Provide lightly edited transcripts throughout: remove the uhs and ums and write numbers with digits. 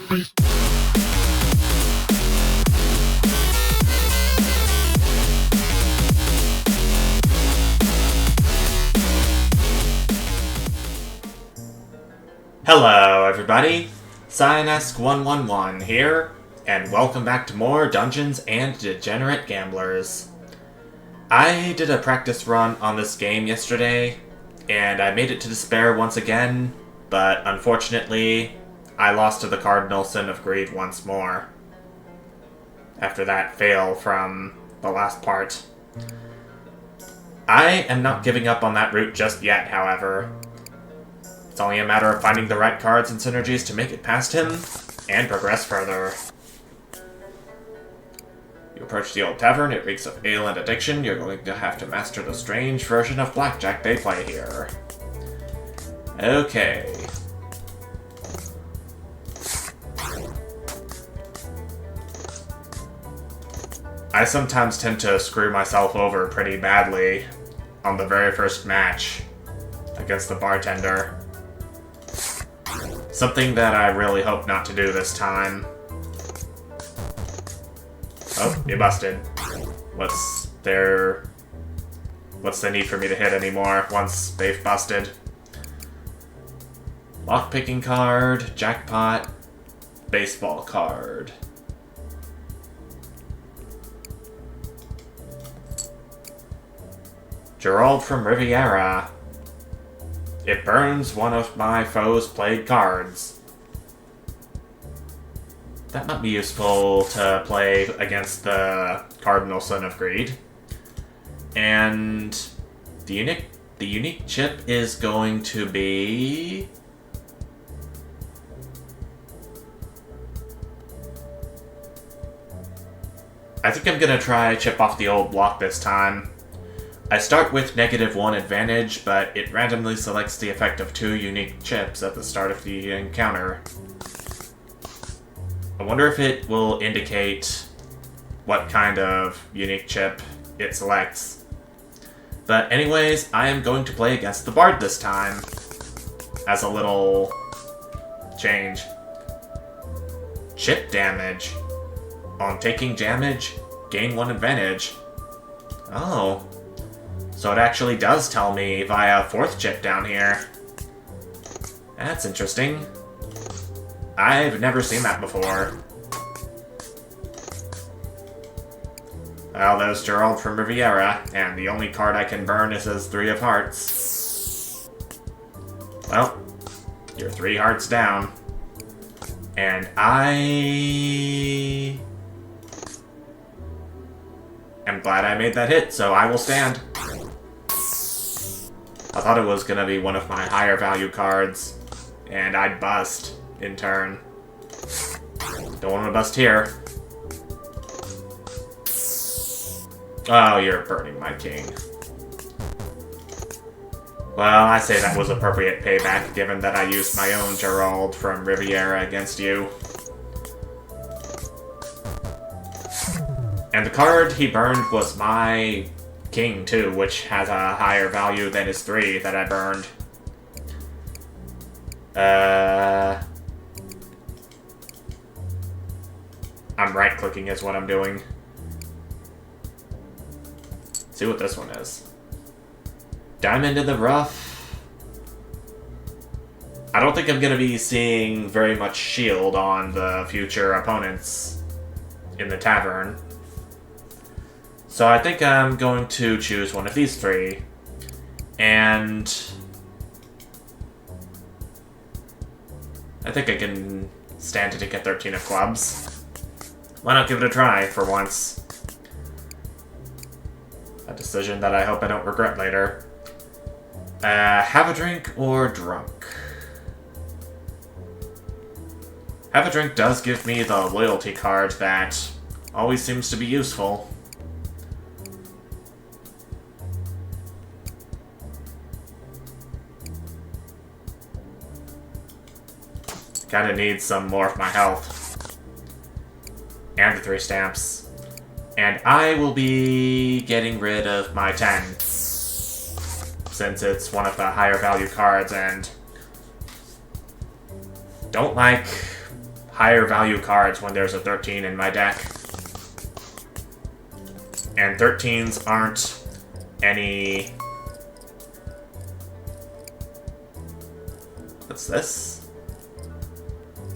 Hello everybody, Cyanesk111 here, and welcome back to more Dungeons and Degenerate Gamblers. I did a practice run on this game yesterday, and I made it to despair once again, but unfortunately, I lost to the Cardinal Sin of Greed once more. After that fail from the last part. I am not giving up on that route just yet, however. It's only a matter of finding the right cards and synergies to make it past him, and progress further. You approach the old tavern, it reeks of ale and addiction. You're going to have to master the strange version of blackjack they play here. Okay. I sometimes tend to screw myself over pretty badly on the very first match against the bartender. Something that I really hope not to do this time. Oh, you busted. What's the need for me to hit anymore once they've busted? Lockpicking card, jackpot, baseball card. Gerald from Riviera. It burns one of my foe's played cards. That might be useful to play against the Cardinal Son of Greed. And the unique chip is going to be... I think I'm gonna try chip off the old block this time. I start with -1 advantage, but it randomly selects the effect of 2 unique chips at the start of the encounter. I wonder if it will indicate what kind of unique chip it selects. But anyways, I am going to play against the Bard this time, as a little change. Chip damage. On taking damage, gain 1 advantage. Oh. So it actually does tell me via 4th chip down here. That's interesting. I've never seen that before. Well, there's Gerald from Riviera, and the only card I can burn is his 3 of Hearts. Well, you're 3 hearts down. And I am glad I made that hit, so I will stand. I thought it was going to be one of my higher value cards, and I'd bust in turn. Don't want to bust here. Oh, you're burning my king. Well, I say that was appropriate payback, given that I used my own Gerald from Riviera against you. And the card he burned was my king, too, which has a higher value than his 3 that I burned. I'm right-clicking is what I'm doing. See what this one is. Diamond in the rough. I don't think I'm going to be seeing very much shield on the future opponents in the tavern. So I think I'm going to choose one of these 3. And I think I can stand to take a 13 of clubs. Why not give it a try for once? A decision that I hope I don't regret later. Have a drink or drunk? Have a drink does give me the loyalty card that always seems to be useful. Kinda need some more of my health. And the 3 stamps. And I will be getting rid of my 10. Since it's one of the higher value cards and don't like higher value cards when there's a 13 in my deck. And 13s aren't any... What's this?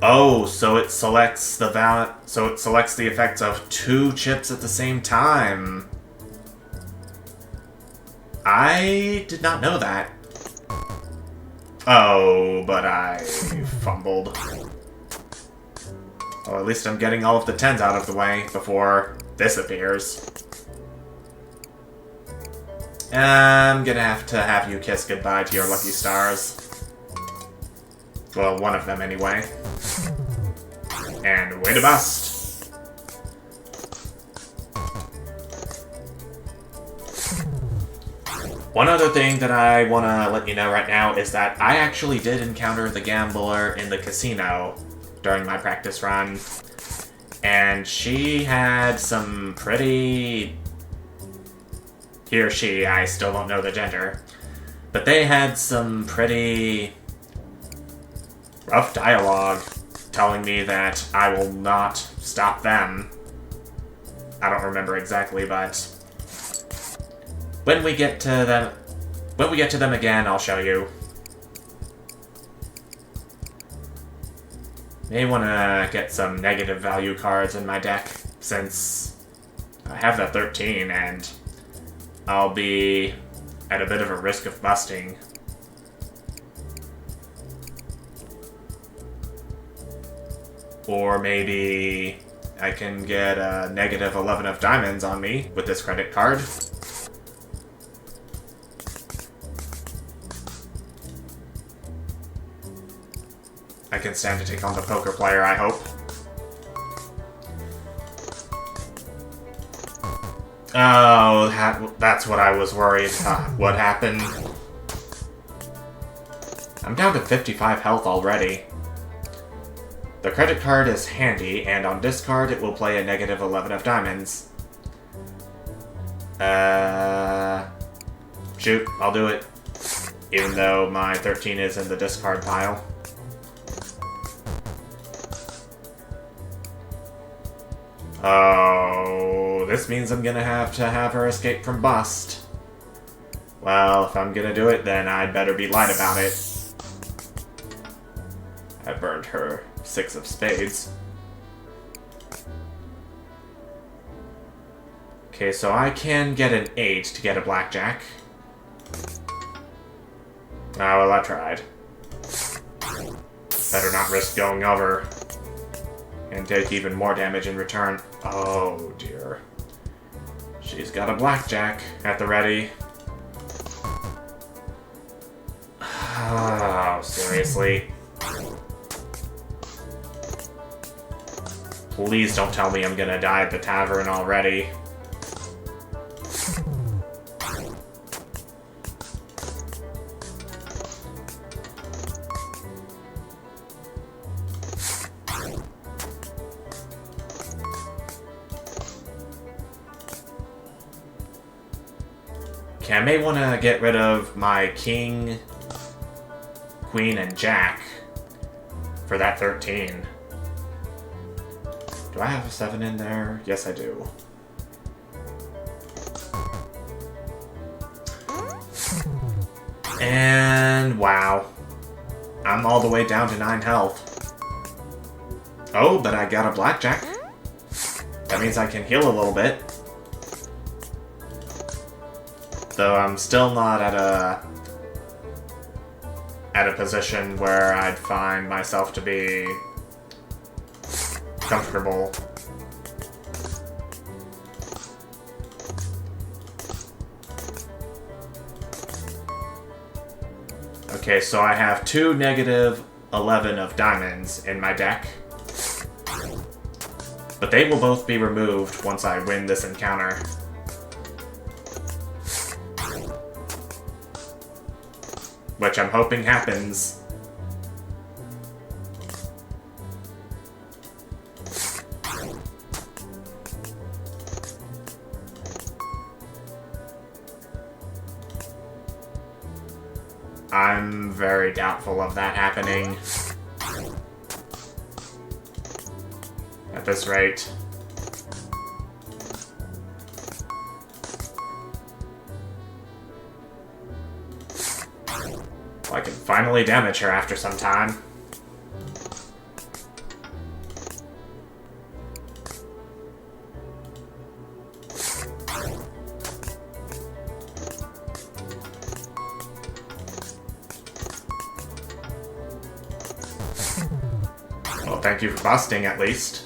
Oh, so it selects the effects of 2 chips at the same time. I did not know that. Oh, but I fumbled. Well, at least I'm getting all of the 10s out of the way before this appears. I'm gonna have to have you kiss goodbye to your lucky stars. Well, one of them anyway. And way to bust. One other thing that I want to let you know right now is that I actually did encounter the gambler in the casino during my practice run. And she had some pretty... He or she, I still don't know the gender. But they had some pretty rough dialogue telling me that I will not stop them. I don't remember exactly, but when we get to them again, I'll show you. May want to get some negative value cards in my deck, since I have that 13 and I'll be at a bit of a risk of busting. Or maybe I can get a negative 11 of diamonds on me with this credit card. I can stand to take on the poker player, I hope. Oh, that's what I was worried. What happened? I'm down to 55 health already. The credit card is handy, and on discard it will play a negative 11 of diamonds. Shoot, I'll do it. Even though my 13 is in the discard pile. Oh, this means I'm gonna have to have her escape from bust. Well, if I'm gonna do it, then I'd better be light about it. I burned her 6 of spades. Okay, so I can get an 8 to get a blackjack. Oh, well, I tried. Better not risk going over and take even more damage in return. Oh, dear. She's got a blackjack at the ready. Oh, seriously. Please don't tell me I'm gonna die at the tavern already. Okay, I may want to get rid of my king, queen, and jack for that 13. Do I have a 7 in there? Yes, I do. And wow. I'm all the way down to 9 health. Oh, but I got a blackjack. That means I can heal a little bit. Though I'm still not at a position where I'd find myself to be comfortable. Okay, so I have 2 negative 11 of diamonds in my deck. But they will both be removed once I win this encounter. Which I'm hoping happens. I'm very doubtful of that happening. this rate. Well, I can finally damage her after some time. Well, thank you for busting, at least.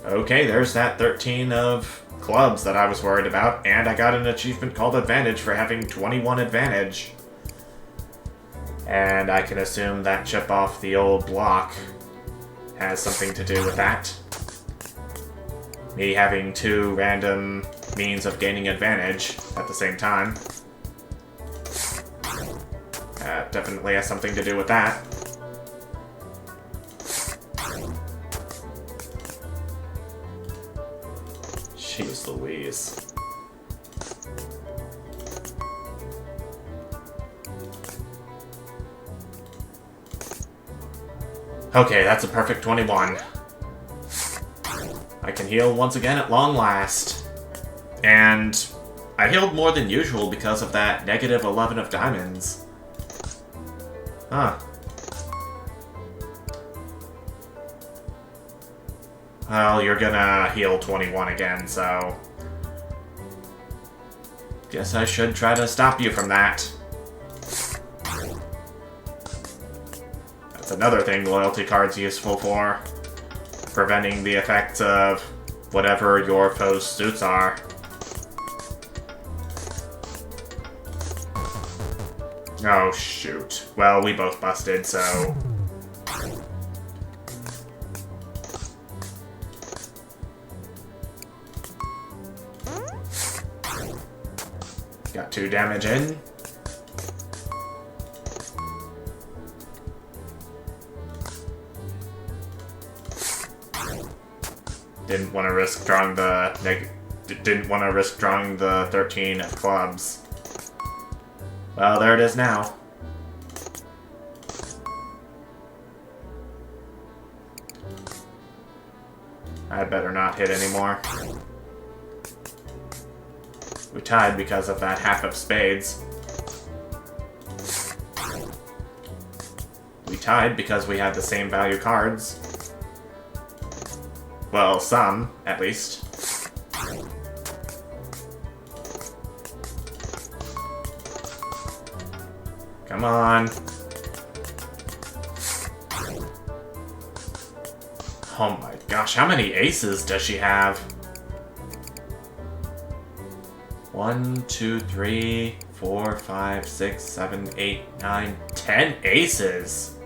Okay, there's that 13 of clubs that I was worried about, and I got an achievement called Advantage for having 21 advantage. And I can assume that chip off the old block has something to do with that. Me having 2 random means of gaining advantage at the same time. Definitely has something to do with that. Jeez Louise. Okay, that's a perfect 21. I can heal once again at long last. And I healed more than usual because of that negative 11 of diamonds. Huh. Well, you're gonna heal 21 again, so... guess I should try to stop you from that. That's another thing loyalty card's useful for. Preventing the effects of whatever your foe's suits are. Oh, shoot. Well, we both busted, so... got 2 damage in. Didn't want to risk drawing the didn't want to risk drawing the 13 of clubs. Well, there it is now. I better not hit anymore. We tied because of that half of spades. We tied because we had the same value cards. Well, some, at least. Come on. Oh my gosh, how many aces does she have? 1, 2, 3, 4, 5, 6, 7, 8, 9, 10 aces!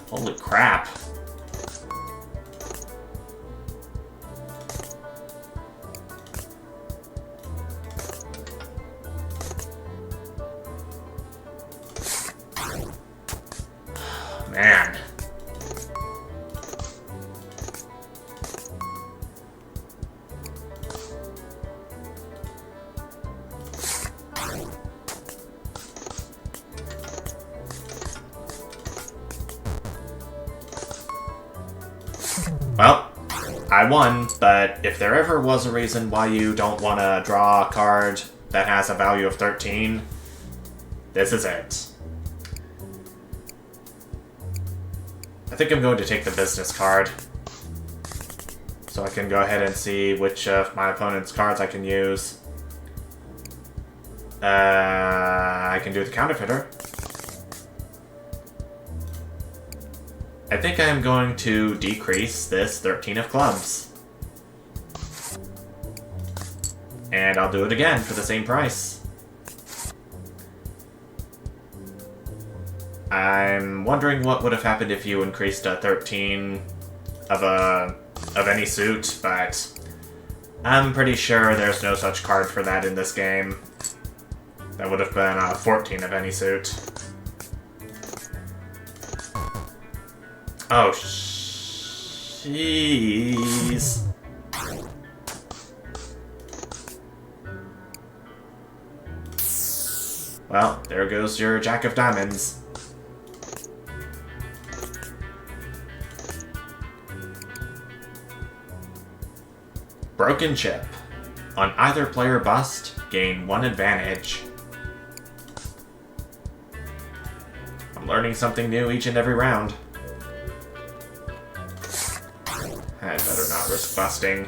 Holy crap. Man. Well, I won, but if there ever was a reason why you don't want to draw a card that has a value of 13, this is it. I think I'm going to take the business card, so I can go ahead and see which of my opponent's cards I can use. I can do the counterfeiter. I think I'm going to decrease this 13 of clubs. And I'll do it again for the same price. I'm wondering what would have happened if you increased a 13 of any suit, but I'm pretty sure there's no such card for that in this game. That would have been a 14 of any suit. Oh, jeez. Well, there goes your Jack of Diamonds. Broken chip. On either player bust, gain 1 advantage. I'm learning something new each and every round. I'd better not risk busting.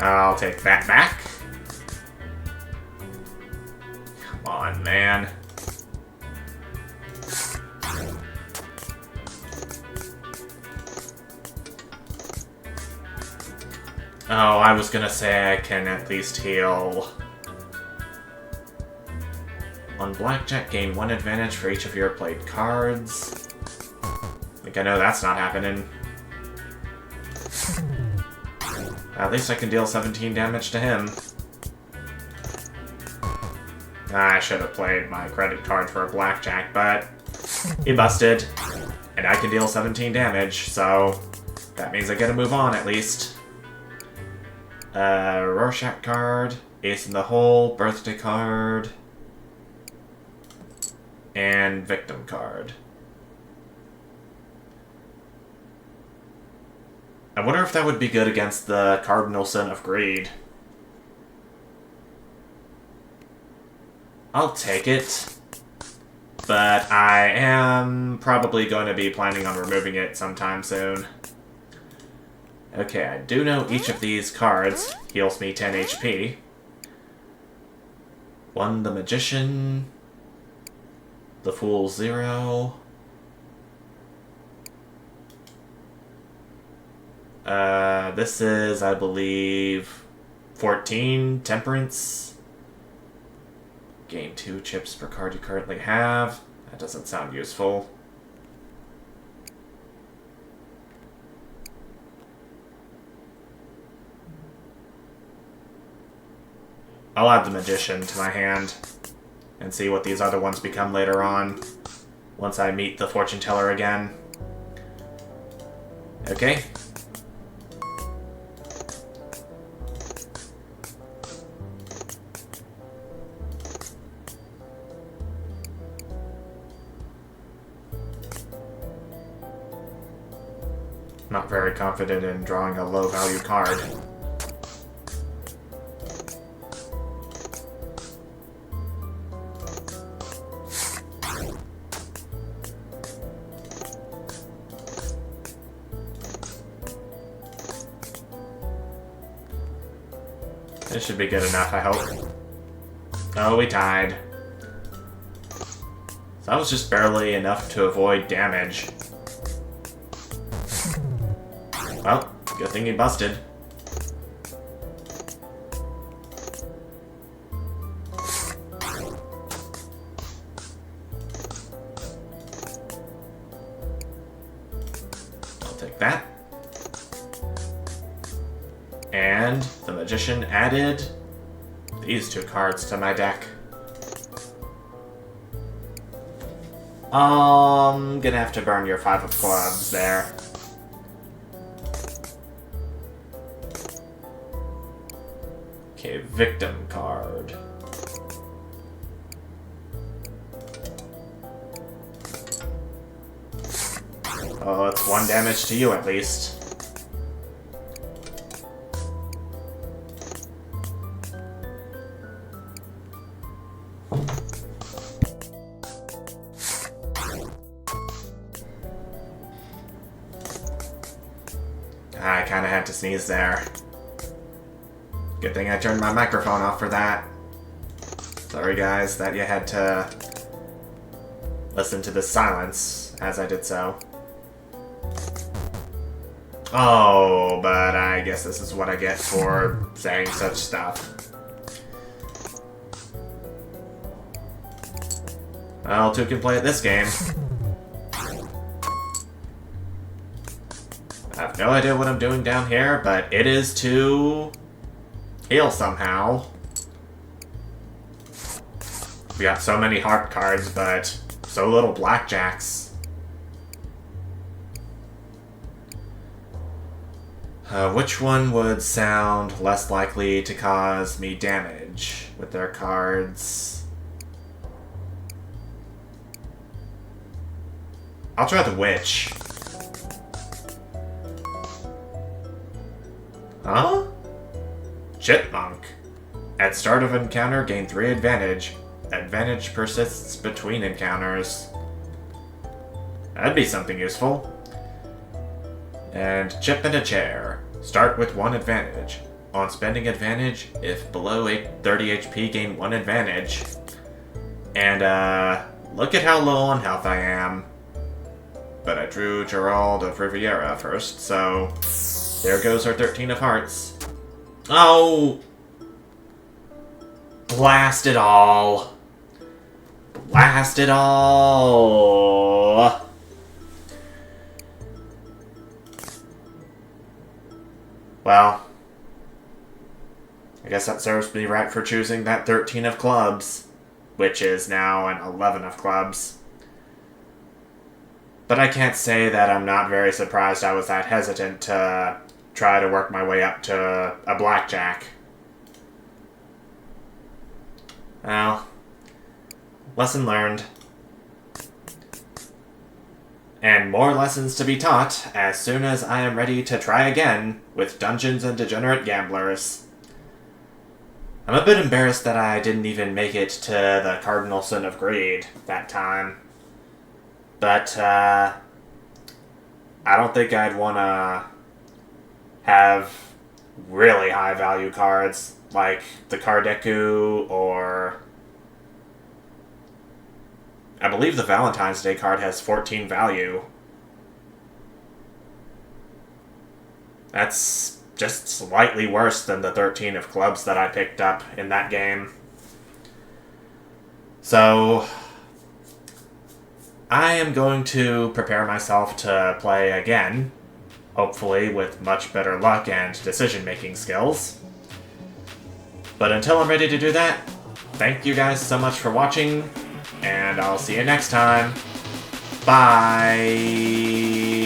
I'll take that back. Come on, man. Oh, I was gonna say I can at least heal. On blackjack, gain 1 advantage for each of your played cards. I think I know that's not happening. At least I can deal 17 damage to him. I should have played my credit card for a blackjack, but he busted. And I can deal 17 damage, so that means I get to move on at least. Rorschach card, Ace in the Hole, Birthday card, and Victim card. I wonder if that would be good against the Cardinal Sin of Greed. I'll take it, but I am probably going to be planning on removing it sometime soon. Okay, I do know each of these cards heals me 10 HP. 1, the Magician. The Fool 0. This is, I believe, 14, Temperance. Gain 2 chips per card you currently have. That doesn't sound useful. I'll add the Magician to my hand and see what these other ones become later on once I meet the Fortune Teller again. Okay. Not very confident in drawing a low-value card. This should be good enough, I hope. Oh, we tied. So that was just barely enough to avoid damage. Well, good thing he busted. I'll take that. And the Magician added these 2 cards to my deck. Gonna have to burn your 5 of clubs there. Okay, Victim card. Oh, it's 1 damage to you at least. I kinda had to sneeze there. Good thing I turned my microphone off for that. Sorry guys that you had to listen to the silence as I did so. Oh, but I guess this is what I get for saying such stuff. Well, 2 can play at this game. I have no idea what I'm doing down here, but it is to heal somehow. We got so many heart cards, but so little blackjacks. Which one would sound less likely to cause me damage with their cards? I'll try the Witch. Huh? Chipmunk. At start of encounter, gain 3 advantage. Advantage persists between encounters. That'd be something useful. And chip in a chair. Start with 1 advantage. On spending advantage, if below 30 HP, gain 1 advantage. And, look at how low on health I am. But I drew Gerald of Riviera first, so there goes our 13 of hearts. Oh! Blast it all! Blast it all! Well, I guess that serves me right for choosing that 13 of clubs, which is now an 11 of clubs. But I can't say that I'm not very surprised I was that hesitant to try to work my way up to a blackjack. Well, lesson learned. And more lessons to be taught as soon as I am ready to try again with Dungeons and Degenerate Gamblers. I'm a bit embarrassed that I didn't even make it to the Cardinal Sin of Greed that time. But, I don't think I'd want to have really high value cards like the Cardeku or... I believe the Valentine's Day card has 14 value. That's just slightly worse than the 13 of clubs that I picked up in that game. So I am going to prepare myself to play again, hopefully with much better luck and decision-making skills. But until I'm ready to do that, thank you guys so much for watching, and I'll see you next time. Bye!